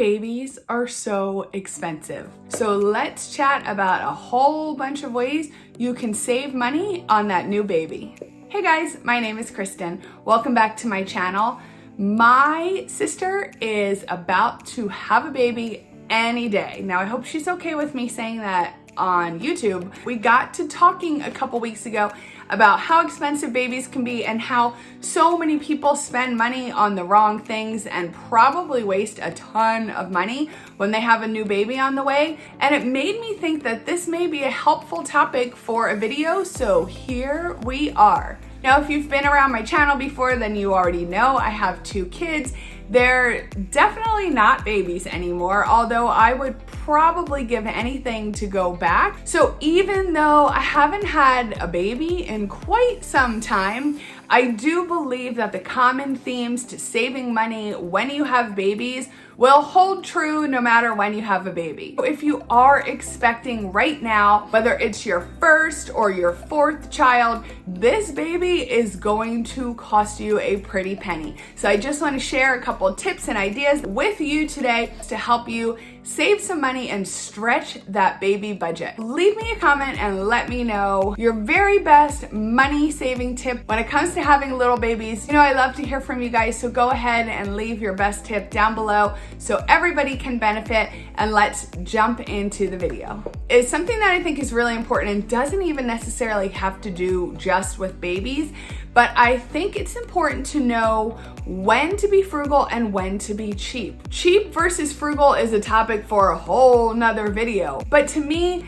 Babies are so expensive. So let's chat about a whole bunch of ways you can save money on that new baby. Hey guys, my name is Kristin. Welcome back to my channel. My sister is about to have a baby any day. Now I hope she's okay with me saying that on YouTube. We got to talking a couple weeks ago about how expensive babies can be and how so many people spend money on the wrong things and probably waste a ton of money when they have a new baby on the way. And it made me think that this may be a helpful topic for a video, so here we are. Now, if you've been around my channel before, then you already know I have 2 kids. They're definitely not babies anymore, although I would probably give anything to go back. So even though I haven't had a baby in quite some time, I do believe that the common themes to saving money when you have babies will hold true no matter when you have a baby. If you are expecting right now, whether it's your first or your 4th child, this baby is going to cost you a pretty penny. So I just want to share a couple tips and ideas with you today to help you save some money and stretch that baby budget. Leave me a comment and let me know your very best money saving tip when it comes to having little babies. You know, I love to hear from you guys, so go ahead and leave your best tip down below so everybody can benefit, and let's jump into the video. It's something that I think is really important and doesn't even necessarily have to do just with babies, but I think it's important to know when to be frugal and when to be cheap. Cheap versus frugal is a topic for a whole nother video, but to me,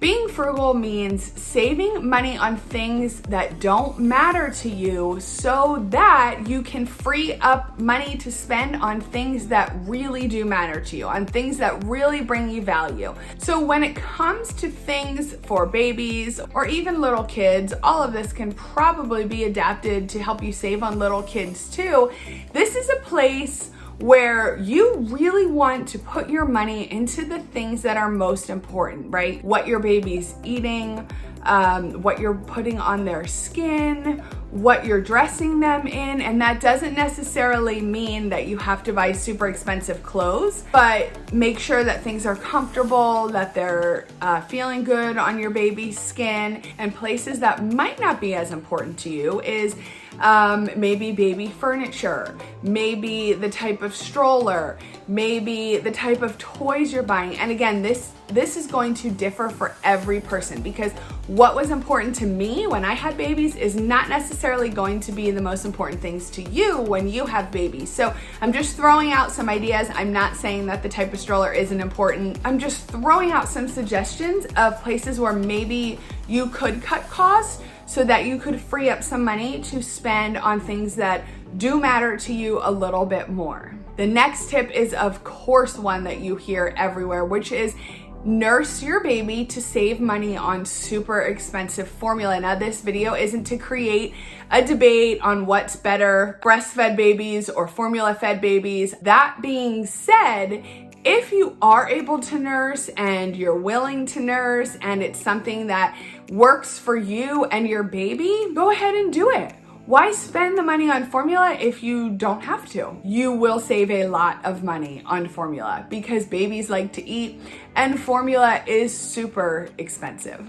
being frugal means saving money on things that don't matter to you so that you can free up money to spend on things that really do matter to you, on things that really bring you value. So when it comes to things for babies or even little kids, all of this can probably be adapted to help you save on little kids too. This is a place where you really want to put your money into the things that are most important, right? What your baby's eating, what you're putting on their skin, what you're dressing them in. And that doesn't necessarily mean that you have to buy super expensive clothes, but make sure that things are comfortable, that they're feeling good on your baby's skin. And places that might not be as important to you is maybe baby furniture, maybe the type of stroller, maybe the type of toys you're buying. And again, this is going to differ for every person, because what was important to me when I had babies is not necessarily going to be the most important things to you when you have babies. So I'm just throwing out some ideas. I'm not saying that the type of stroller isn't important. I'm just throwing out some suggestions of places where maybe you could cut costs so that you could free up some money to spend on things that do matter to you a little bit more. The next tip is, of course, one that you hear everywhere, which is nurse your baby to save money on super expensive formula. Now, this video isn't to create a debate on what's better, breastfed babies or formula-fed babies. That being said, if you are able to nurse and you're willing to nurse and it's something that works for you and your baby, go ahead and do it. Why spend the money on formula if you don't have to? You will save a lot of money on formula because babies like to eat and formula is super expensive.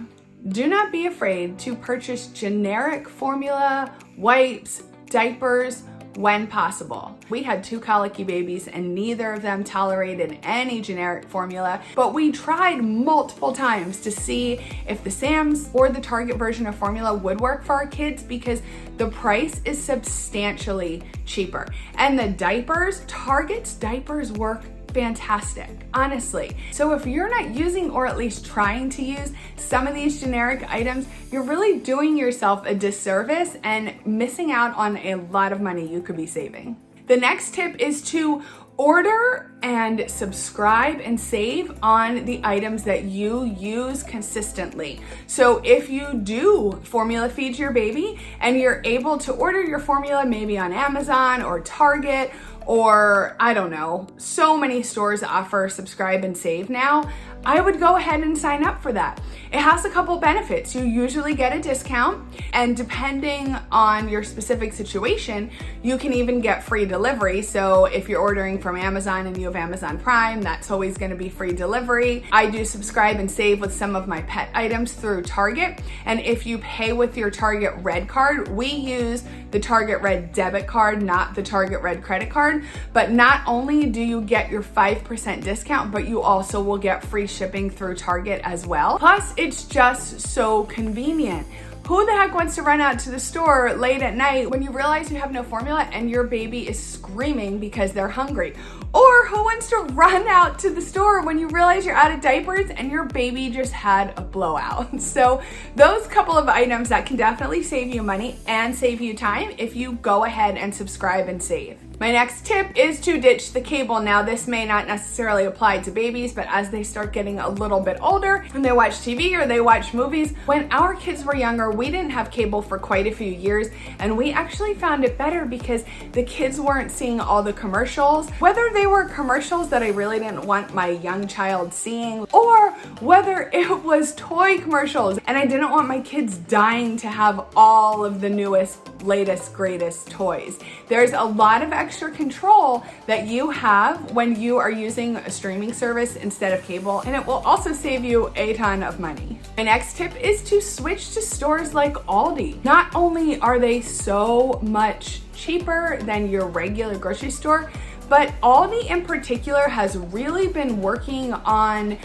Do not be afraid to purchase generic formula, wipes, diapers, when possible. We had 2 colicky babies and neither of them tolerated any generic formula, but we tried multiple times to see if the Sam's or the Target version of formula would work for our kids because the price is substantially cheaper. And the diapers, Target's diapers work fantastic, honestly. So if you're not using, or at least trying to use, some of these generic items, you're really doing yourself a disservice and missing out on a lot of money you could be saving. The next tip is to order and subscribe and save on the items that you use consistently. So if you do formula feed your baby and you're able to order your formula maybe on Amazon or Target or I don't know, so many stores offer subscribe and save now, I would go ahead and sign up for that. It has a couple benefits. You usually get a discount, and depending on your specific situation, you can even get free delivery. So if you're ordering from Amazon and you have Amazon Prime, that's always going to be free delivery. I do subscribe and save with some of my pet items through Target, and if you pay with your Target Red card, we use the Target Red debit card, not the Target Red credit card. But not only do you get your 5% discount, but you also will get free shipping through Target as well. Plus, it's just so convenient. Who the heck wants to run out to the store late at night when you realize you have no formula and your baby is screaming because they're hungry? Or who wants to run out to the store when you realize you're out of diapers and your baby just had a blowout? So those couple of items that can definitely save you money and save you time if you go ahead and subscribe and save. My next tip is to ditch the cable. Now, this may not necessarily apply to babies, but as they start getting a little bit older and they watch TV or they watch movies, when our kids were younger, we didn't have cable for quite a few years, and we actually found it better because the kids weren't seeing all the commercials, whether they were commercials that I really didn't want my young child seeing, or whether it was toy commercials and I didn't want my kids dying to have all of the newest, latest, greatest toys. There's a lot of extra control that you have when you are using a streaming service instead of cable, and it will also save you a ton of money. My next tip is to switch to stores like Aldi. Not only are they so much cheaper than your regular grocery store, but Aldi in particular has really been working on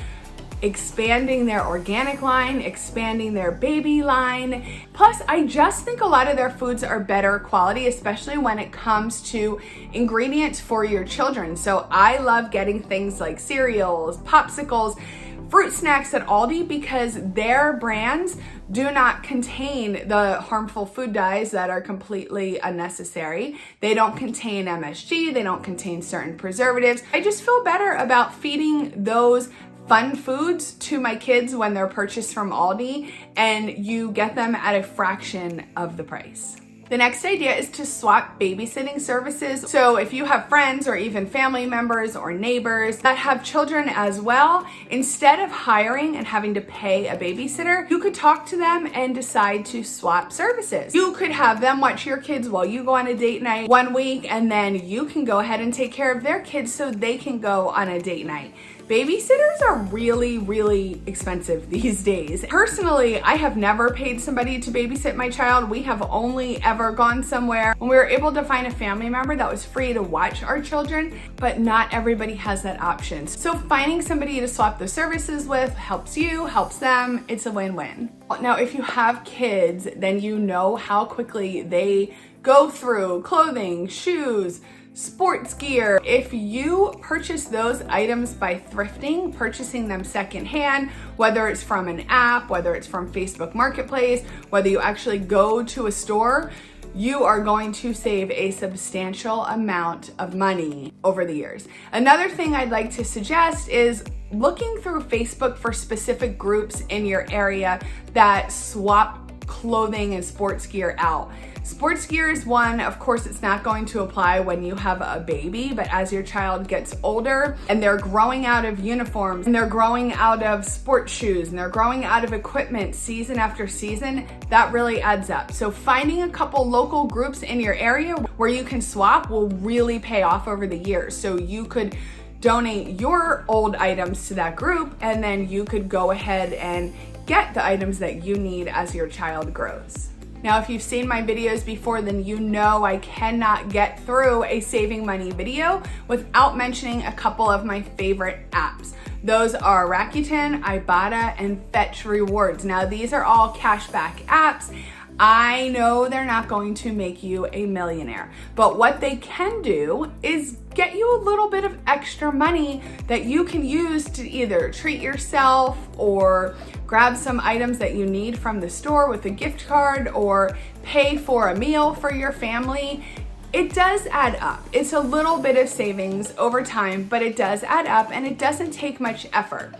expanding their organic line, expanding their baby line. Plus, I just think a lot of their foods are better quality, especially when it comes to ingredients for your children. So I love getting things like cereals, popsicles, fruit snacks at Aldi because their brands do not contain the harmful food dyes that are completely unnecessary. They don't contain MSG, they don't contain certain preservatives. I just feel better about feeding those fun foods to my kids when they're purchased from Aldi, and you get them at a fraction of the price. The next idea is to swap babysitting services. So if you have friends or even family members or neighbors that have children as well, instead of hiring and having to pay a babysitter, you could talk to them and decide to swap services. You could have them watch your kids while you go on a date night one week, and then you can go ahead and take care of their kids so they can go on a date night. Babysitters are really, really expensive these days. Personally, I have never paid somebody to babysit my child. We have only ever gone somewhere when we were able to find a family member that was free to watch our children, but not everybody has that option. So finding somebody to swap the services with helps you, helps them. It's a win-win. Now, if you have kids, then you know how quickly they go through clothing, shoes, sports gear. If you purchase those items by thrifting, purchasing them secondhand, whether it's from an app, whether it's from Facebook Marketplace, whether you actually go to a store, you are going to save a substantial amount of money over the years. Another thing I'd like to suggest is looking through Facebook for specific groups in your area that swap clothing and sports gear out. Sports gear is one, of course, it's not going to apply when you have a baby, but as your child gets older and they're growing out of uniforms and they're growing out of sports shoes and they're growing out of equipment season after season, that really adds up. So finding a couple local groups in your area where you can swap will really pay off over the years. So you could donate your old items to that group, and then you could go ahead and get the items that you need as your child grows. Now, if you've seen my videos before, then you know I cannot get through a saving money video without mentioning a couple of my favorite apps. Those are Rakuten, Ibotta, and Fetch Rewards. Now, these are all cashback apps. I know they're not going to make you a millionaire, but what they can do is get you a little bit of extra money that you can use to either treat yourself or grab some items that you need from the store with a gift card or pay for a meal for your family. It does add up. It's a little bit of savings over time, but it does add up and it doesn't take much effort.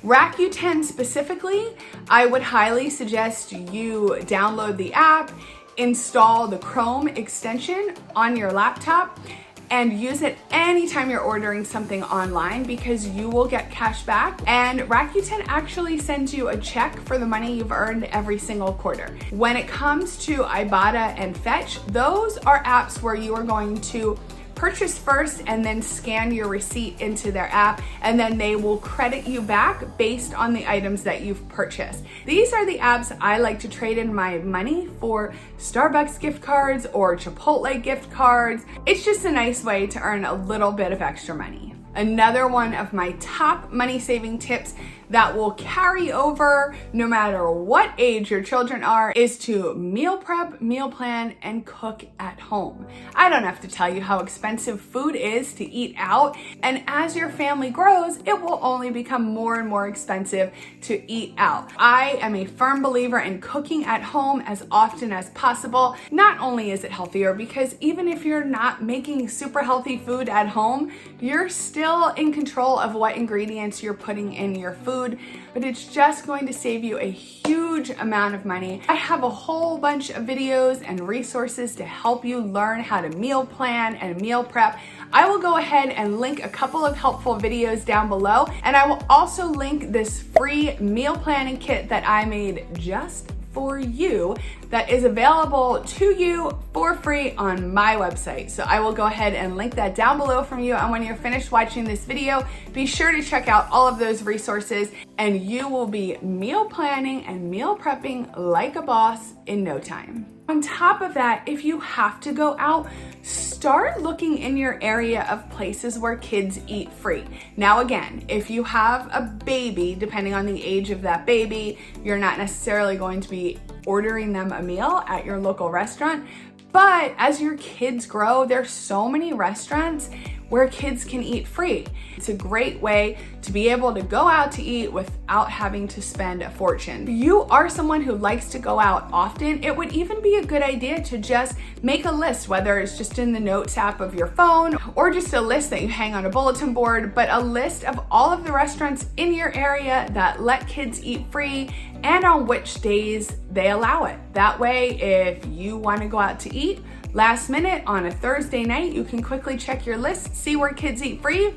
Rakuten specifically, I would highly suggest you download the app, install the Chrome extension on your laptop, and use it anytime you're ordering something online because you will get cash back. And Rakuten actually sends you a check for the money you've earned every single quarter. When it comes to Ibotta and Fetch, those are apps where you are going to purchase first and then scan your receipt into their app, and then they will credit you back based on the items that you've purchased. These are the apps I like to trade in my money for Starbucks gift cards or Chipotle gift cards. It's just a nice way to earn a little bit of extra money. Another one of my top money saving tips that will carry over no matter what age your children are is to meal prep, meal plan, and cook at home. I don't have to tell you how expensive food is to eat out, and as your family grows, it will only become more and more expensive to eat out. I am a firm believer in cooking at home as often as possible. Not only is it healthier, because even if you're not making super healthy food at home, you're still in control of what ingredients you're putting in your food, but it's just going to save you a huge amount of money. I have a whole bunch of videos and resources to help you learn how to meal plan and meal prep. I will go ahead and link a couple of helpful videos down below, and I will also link this free meal planning kit that I made just for you that is available to you for free on my website. So I will go ahead and link that down below from you. And when you're finished watching this video, be sure to check out all of those resources, and you will be meal planning and meal prepping like a boss in no time. On top of that, if you have to go out, start looking in your area of places where kids eat free. Now again, if you have a baby, depending on the age of that baby, you're not necessarily going to be ordering them a meal at your local restaurant. But as your kids grow, there's so many restaurants where kids can eat free. It's a great way to be able to go out to eat without having to spend a fortune. If you are someone who likes to go out often, it would even be a good idea to just make a list, whether it's just in the notes app of your phone or just a list that you hang on a bulletin board, but a list of all of the restaurants in your area that let kids eat free and on which days they allow it. That way, if you want to go out to eat last minute on a Thursday night, you can quickly check your list, see where kids eat free,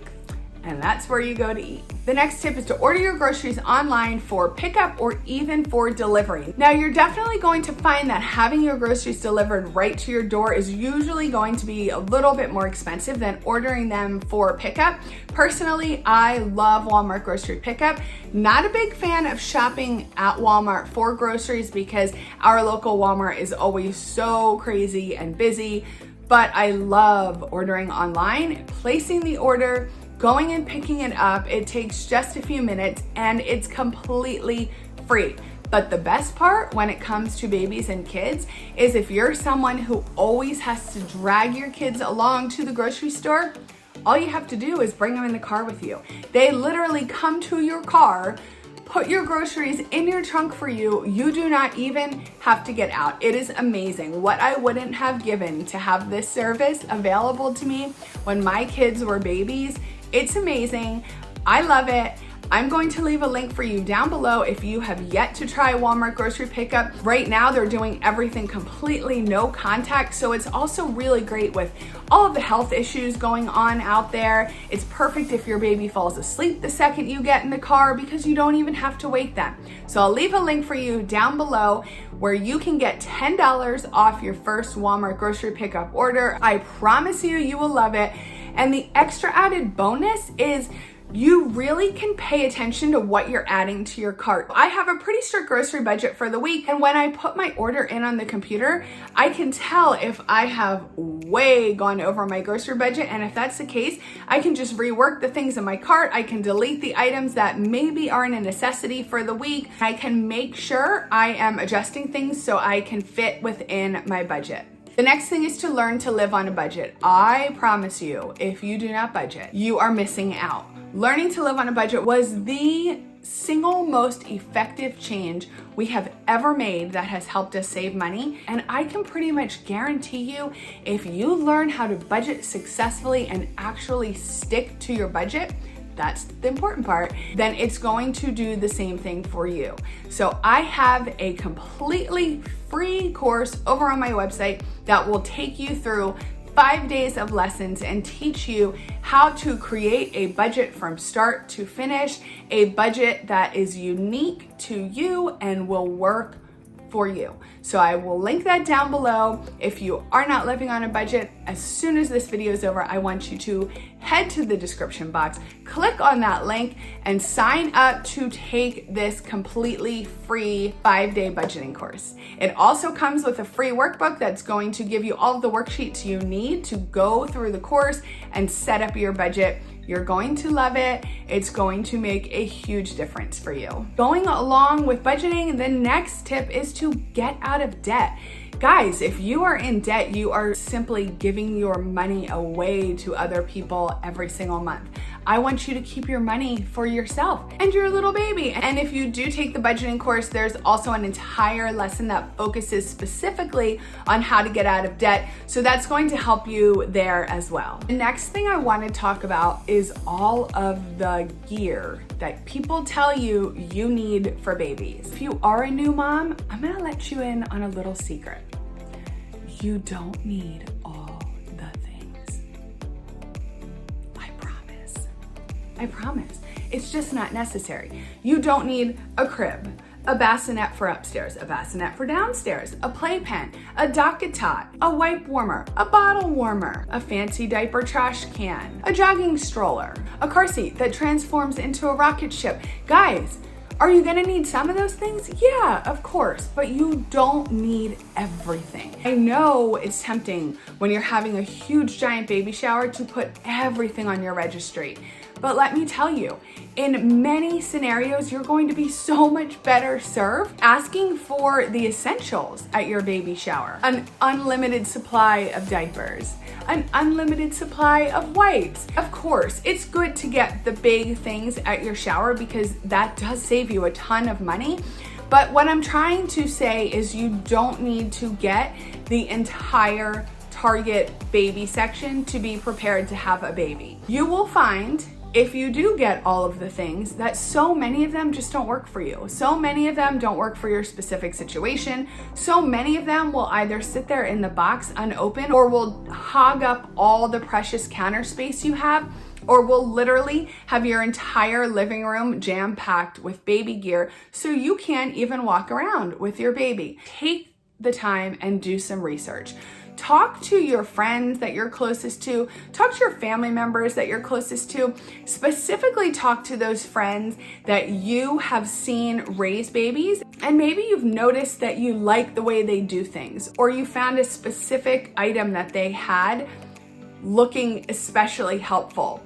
and that's where you go to eat. The next tip is to order your groceries online for pickup or even for delivery. Now, you're definitely going to find that having your groceries delivered right to your door is usually going to be a little bit more expensive than ordering them for pickup. Personally, I love Walmart grocery pickup. Not a big fan of shopping at Walmart for groceries because our local Walmart is always so crazy and busy, but I love ordering online, placing the order, going and picking it up. It takes just a few minutes and it's completely free. But the best part when it comes to babies and kids is if you're someone who always has to drag your kids along to the grocery store, all you have to do is bring them in the car with you. They literally come to your car, put your groceries in your trunk for you. You do not even have to get out. It is amazing. What I wouldn't have given to have this service available to me when my kids were babies. It's amazing. I love it. I'm going to leave a link for you down below if you have yet to try Walmart grocery pickup. Right now, they're doing everything completely no contact, so it's also really great with all of the health issues going on out there. It's perfect if your baby falls asleep the second you get in the car because you don't even have to wake them. So I'll leave a link for you down below where you can get $10 off your first Walmart grocery pickup order. I promise you, you will love it. And the extra added bonus is you really can pay attention to what you're adding to your cart. I have a pretty strict grocery budget for the week, and when I put my order in on the computer, I can tell if I have way gone over my grocery budget, and if that's the case, I can just rework the things in my cart. I can delete the items that maybe aren't a necessity for the week. I can make sure I am adjusting things so I can fit within my budget. The next thing is to learn to live on a budget. I promise you, if you do not budget, you are missing out. Learning to live on a budget was the single most effective change we have ever made that has helped us save money. And I can pretty much guarantee you, if you learn how to budget successfully and actually stick to your budget, that's the important part, then it's going to do the same thing for you. So I have a completely free course over on my website that will take you through 5 days of lessons and teach you how to create a budget from start to finish, a budget that is unique to you and will work for you. So I will link that down below. If you are not living on a budget, as soon as this video is over, I want you to head to the description box, click on that link, and sign up to take this completely free 5-day budgeting course. It also comes with a free workbook that's going to give you all of the worksheets you need to go through the course and set up your budget. You're going to love it. It's going to make a huge difference for you. Going along with budgeting, the next tip is to get out of debt. Guys, if you are in debt, you are simply giving your money away to other people every single month. I want you to keep your money for yourself and your little baby. And if you do take the budgeting course, there's also an entire lesson that focuses specifically on how to get out of debt. So that's going to help you there as well. The next thing I want to talk about is all of the gear that people tell you you need for babies. If you are a new mom, I'm going to let you in on a little secret. You don't need all the things. I promise. It's just not necessary. You don't need a crib, a bassinet for upstairs, a bassinet for downstairs, a playpen, a docket tot, a wipe warmer, a bottle warmer, a fancy diaper trash can, a jogging stroller, a car seat that transforms into a rocket ship. Guys, are you gonna need some of those things? Yeah, of course, but you don't need everything. I know it's tempting when you're having a huge giant baby shower to put everything on your registry. But let me tell you, in many scenarios, you're going to be so much better served asking for the essentials at your baby shower. An unlimited supply of diapers, an unlimited supply of wipes. Of course, it's good to get the big things at your shower because that does save you a ton of money. But what I'm trying to say is you don't need to get the entire Target baby section to be prepared to have a baby. You will find, if you do get all of the things, that so many of them just don't work for you. So many of them don't work for your specific situation. So many of them will either sit there in the box unopened or will hog up all the precious counter space you have, or will literally have your entire living room jam-packed with baby gear so you can't even walk around with your baby. Take the time and do some research. Talk to your friends that you're closest to. Talk to your family members that you're closest to. Specifically talk to those friends that you have seen raise babies, and maybe you've noticed that you like the way they do things, or you found a specific item that they had looking especially helpful.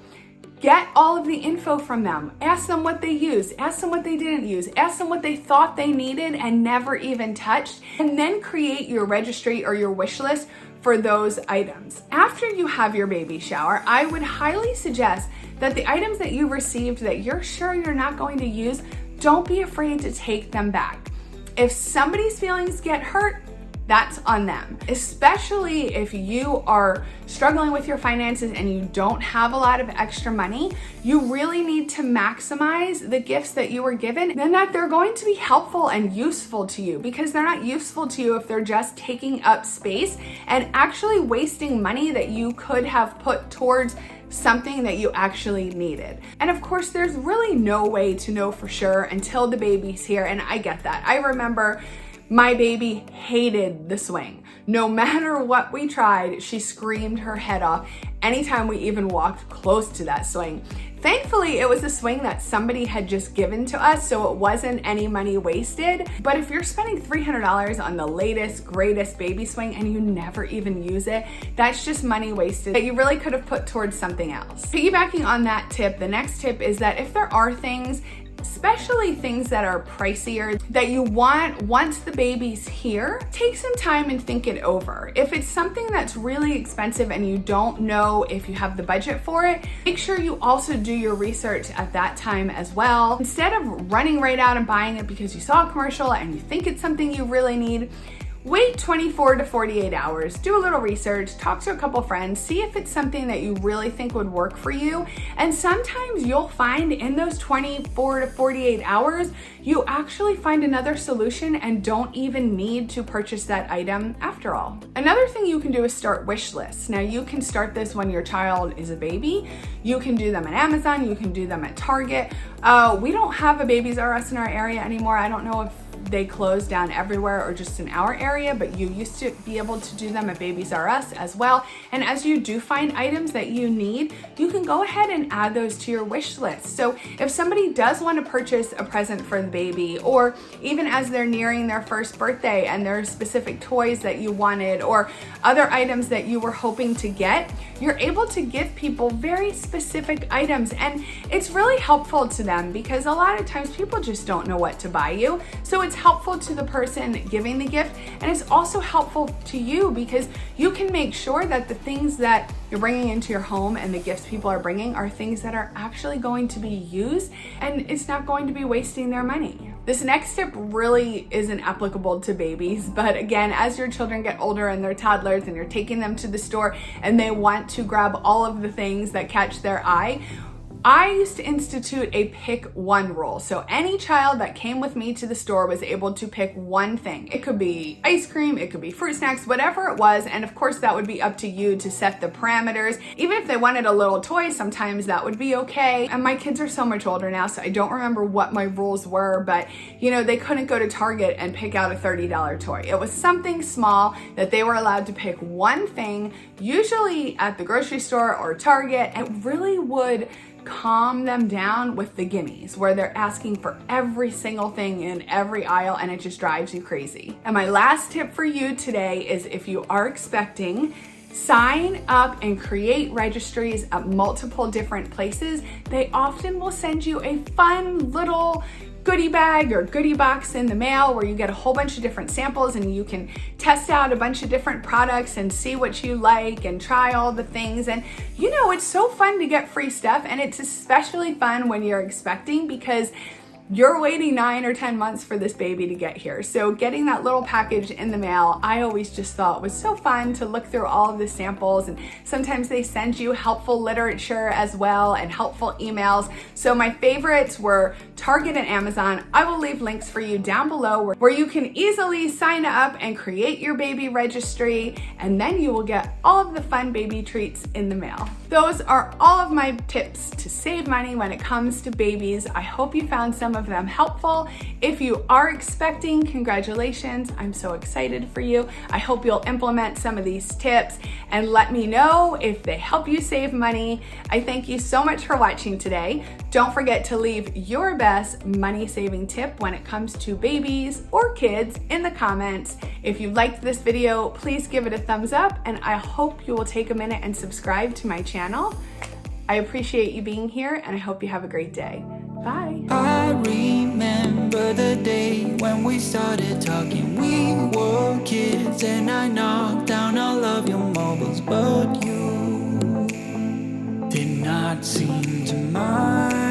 Get all of the info from them. Ask them what they use. Ask them what they didn't use. Ask them what they thought they needed and never even touched. And then create your registry or your wish list for those items. After you have your baby shower, I would highly suggest that the items that you received that you're sure you're not going to use, don't be afraid to take them back. If somebody's feelings get hurt, that's on them. Especially if you are struggling with your finances and you don't have a lot of extra money, you really need to maximize the gifts that you were given and that they're going to be helpful and useful to you, because they're not useful to you if they're just taking up space and actually wasting money that you could have put towards something that you actually needed. And of course, there's really no way to know for sure until the baby's here, and I get that. I remember my baby hated the swing. No matter what we tried, she screamed her head off anytime we even walked close to that swing. Thankfully, it was a swing that somebody had just given to us, so it wasn't any money wasted. But if you're spending $300 on the latest, greatest baby swing and you never even use it, that's just money wasted that you really could have put towards something else. Piggybacking on that tip, the next tip is that if there are things, especially things that are pricier, that you want once the baby's here, take some time and think it over. If it's something that's really expensive and you don't know if you have the budget for it, make sure you also do your research at that time as well. Instead of running right out and buying it because you saw a commercial and you think it's something you really need, Wait 24 to 48 hours, do a little research, talk to a couple friends, see if it's something that you really think would work for you. And sometimes you'll find in those 24 to 48 hours, you actually find another solution and don't even need to purchase that item after all. Another thing you can do is start wish lists. Now you can start this when your child is a baby. You can do them at Amazon, you can do them at Target. We don't have a Babies R Us in our area anymore. I don't know if they closed down everywhere or just in our area, but you used to be able to do them at Babies R Us as well. And as you do find items that you need, you can go ahead and add those to your wish list. So if somebody does want to purchase a present for the baby, or even as they're nearing their first birthday and there are specific toys that you wanted or other items that you were hoping to get, you're able to give people very specific items. And it's really helpful to them because a lot of times people just don't know what to buy you. So it's helpful to the person giving the gift, and it's also helpful to you because you can make sure that the things that you're bringing into your home and the gifts people are bringing are things that are actually going to be used, and it's not going to be wasting their money. This next tip really isn't applicable to babies, but again, as your children get older and they're toddlers and you're taking them to the store and they want to grab all of the things that catch their eye, I used to institute a pick one rule. So any child that came with me to the store was able to pick one thing. It could be ice cream, it could be fruit snacks, whatever it was. And of course that would be up to you to set the parameters. Even if they wanted a little toy, sometimes that would be okay. And my kids are so much older now, so I don't remember what my rules were, but they couldn't go to Target and pick out a $30 toy. It was something small that they were allowed to pick one thing, usually at the grocery store or Target. It really would calm them down with the gimmies where they're asking for every single thing in every aisle and it just drives you crazy. And my last tip for you today is if you are expecting, sign up and create registries at multiple different places. They often will send you a fun little goodie bag or goodie box in the mail where you get a whole bunch of different samples and you can test out a bunch of different products and see what you like and try all the things. And it's so fun to get free stuff, and it's especially fun when you're expecting because you're waiting 9 or 10 months for this baby to get here. So getting that little package in the mail, I always just thought was so fun to look through all of the samples. And sometimes they send you helpful literature as well and helpful emails. So my favorites were Target and Amazon. I will leave links for you down below where you can easily sign up and create your baby registry, and then you will get all of the fun baby treats in the mail. Those are all of my tips to save money when it comes to babies. I hope you found some of them helpful. If you are expecting, congratulations. I'm so excited for you. I hope you'll implement some of these tips and let me know if they help you save money. I thank you so much for watching today. Don't forget to leave your best money saving tip when it comes to babies or kids in the comments. If you liked this video, please give it a thumbs up, and I hope you will take a minute and subscribe to my channel. I appreciate you being here, and I hope you have a great day. Bye. I remember the day when we started talking. We were kids and I knocked down all of your mobiles, but you did not seem to mind.